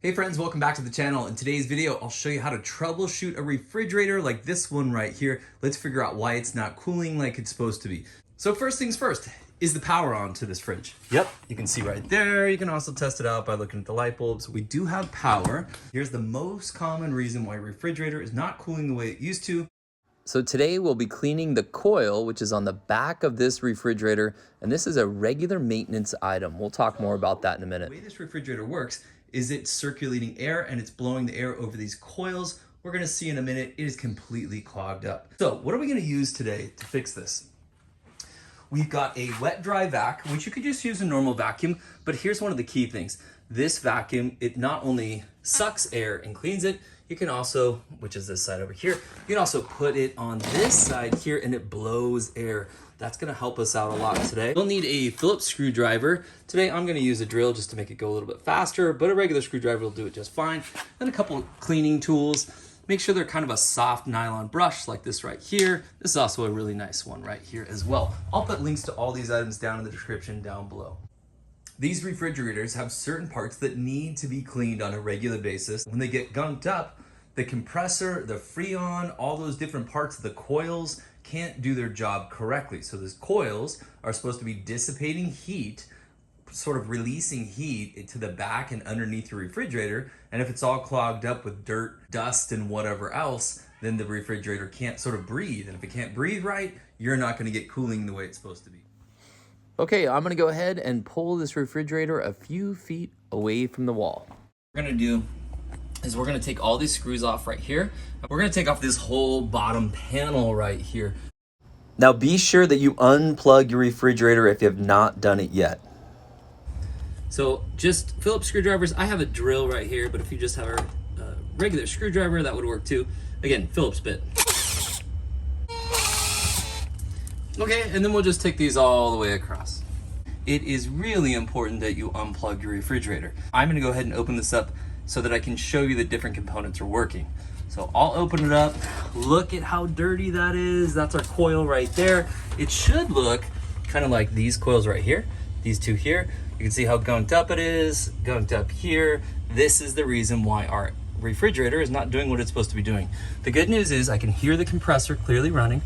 Hey friends, welcome back to the channel. In today's video, I'll show you how to troubleshoot a refrigerator like this one right here. Let's figure out why it's not cooling like it's supposed to be. So first things first, is the power on to this fridge? Yep, you can see right there. You can also test it out by looking at the light bulbs. We do have power. Here's the most common reason why a refrigerator is not cooling the way it used to. So today we'll be cleaning the coil, which is on the back of this refrigerator, and this is a regular maintenance item. We'll talk more about that in a minute. The way this refrigerator works is it's circulating air and it's blowing the air over these coils. We're gonna see in a minute, it is completely clogged up. So what are we gonna use today to fix this? We've got a wet dry vac, which you could just use a normal vacuum, but here's one of the key things. This vacuum, it not only sucks air and cleans it, you can also, which is this side over here, you can also put it on this side here and it blows air. That's gonna help us out a lot today. You'll need a Phillips screwdriver. Today I'm gonna use a drill just to make it go a little bit faster, but a regular screwdriver will do it just fine. Then a couple cleaning tools. Make sure they're kind of a soft nylon brush like this right here. This is also a really nice one right here as well. I'll put links to all these items down in the description down below. These refrigerators have certain parts that need to be cleaned on a regular basis. When they get gunked up, the compressor, the freon, all those different parts of the coils can't do their job correctly. So these coils are supposed to be dissipating heat, sort of releasing heat to the back and underneath your refrigerator. And if it's all clogged up with dirt, dust, and whatever else, then the refrigerator can't sort of breathe. And if it can't breathe right, you're not gonna get cooling the way it's supposed to be. Okay, I'm gonna go ahead and pull this refrigerator a few feet away from the wall. What we're gonna do is we're gonna take all these screws off right here. We're gonna take off this whole bottom panel right here. Now be sure that you unplug your refrigerator if you have not done it yet. So just Phillips screwdrivers. I have a drill right here, but if you just have a regular screwdriver, that would work too. Again, Phillips bit. Okay, and then we'll just take these all the way across. It is really important that you unplug your refrigerator. I'm gonna go ahead and open this up so that I can show you the different components are working. So I'll open it up. Look at how dirty that is. That's our coil right there. It should look kind of like these coils right here, these two here. You can see how gunked up it is, gunked up here. This is the reason why our refrigerator is not doing what it's supposed to be doing. The good news is I can hear the compressor clearly running.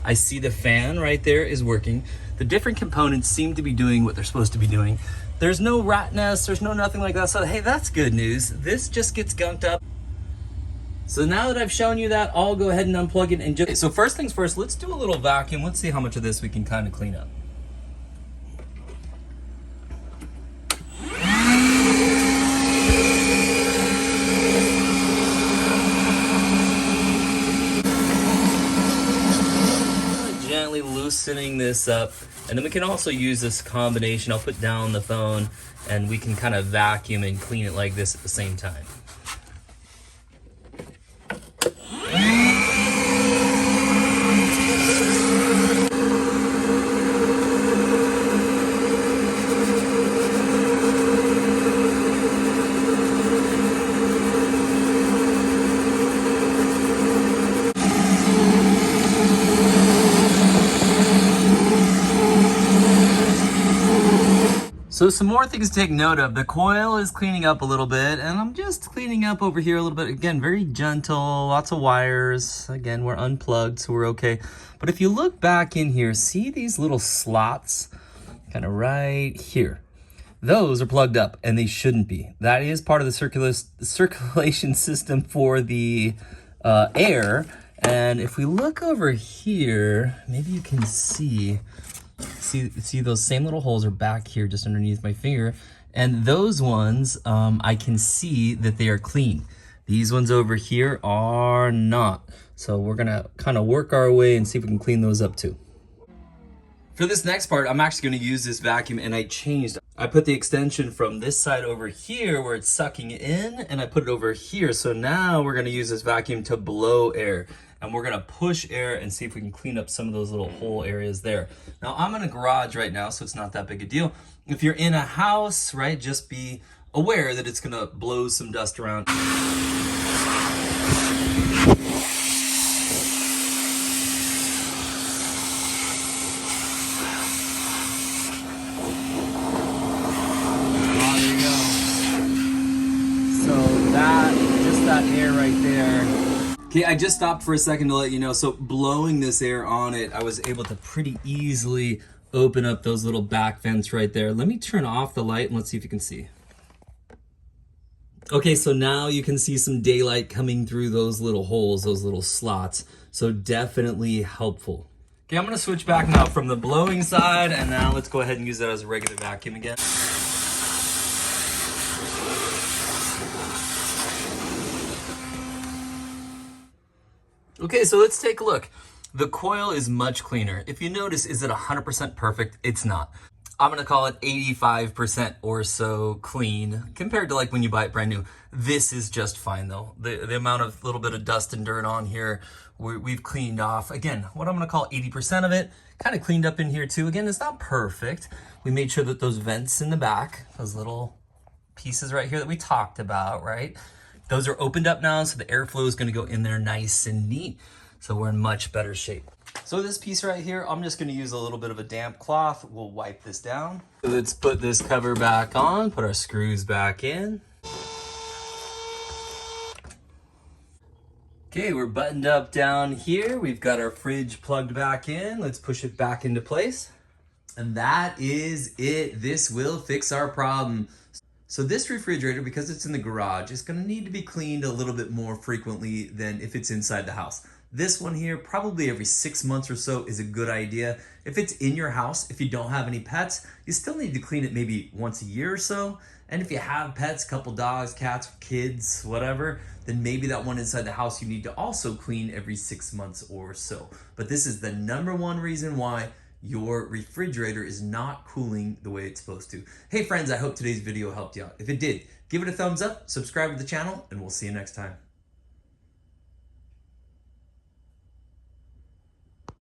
I see the fan right there is working. The different components seem to be doing what they're supposed to be doing. There's no rat nest, there's no nothing like that. So hey, that's good news. This just gets gunked up. So now that I've shown you that, I'll go ahead and unplug it and just, so first things first, let's do a little vacuum. Let's see how much of this we can kind of clean up. Gently loosening this up, and then we can also use this combination. I'll put down the phone and we can kind of vacuum and clean it like this at the same time. So some more things to take note of. The coil is cleaning up a little bit, and I'm just cleaning up over here a little bit. Again, very gentle, lots of wires. Again, we're unplugged, so we're okay. But if you look back in here, see these little slots kind of right here? Those are plugged up, and they shouldn't be. That is part of the circulation system for the air. And if we look over here, maybe you can see those same little holes are back here just underneath my finger, and those ones I can see that they are clean. These ones over here are not. So we're gonna kind of work our way and see if we can clean those up too. For this next part, I'm actually gonna use this vacuum, and I put the extension from this side over here where it's sucking in, and I put it over here. So now we're gonna use this vacuum to blow air, and we're gonna push air and see if we can clean up some of those little hole areas there. Now I'm in a garage right now, so it's not that big a deal. If you're in a house, right, just be aware that it's gonna blow some dust around. So just that air right there. Okay, I just stopped for a second to let you know. So blowing this air on it, I was able to pretty easily open up those little back vents right there. Let me turn off the light and let's see if you can see. Okay, so now you can see some daylight coming through those little holes, those little slots. So definitely helpful. Okay, I'm gonna switch back now from the blowing side, and now let's go ahead and use that as a regular vacuum again. Okay, so let's take a look. The coil is much cleaner. If you notice, is it 100% perfect? It's not. I'm gonna call it 85% or so clean compared to like when you buy it brand new. This is just fine though. The amount of little bit of dust and dirt on here, we've cleaned off. Again, what I'm gonna call 80% of it, kind of cleaned up in here too. Again, it's not perfect. We made sure that those vents in the back, those little pieces right here that we talked about, right? Those are opened up now, so the airflow is gonna go in there nice and neat. So we're in much better shape. So this piece right here, I'm just gonna use a little bit of a damp cloth. We'll wipe this down. So let's put this cover back on, put our screws back in. Okay, we're buttoned up down here. We've got our fridge plugged back in. Let's push it back into place. And that is it. This will fix our problem. So this refrigerator, because it's in the garage, is gonna need to be cleaned a little bit more frequently than if it's inside the house. This one here, probably every 6 months or so is a good idea. If it's in your house, if you don't have any pets, you still need to clean it maybe once a year or so. And if you have pets, couple dogs, cats, kids, whatever, then maybe that one inside the house you need to also clean every 6 months or so. But this is the #1 reason why your refrigerator is not cooling the way it's supposed to. Hey friends, I hope today's video helped you out. If it did, give it a thumbs up, subscribe to the channel, and we'll see you next time.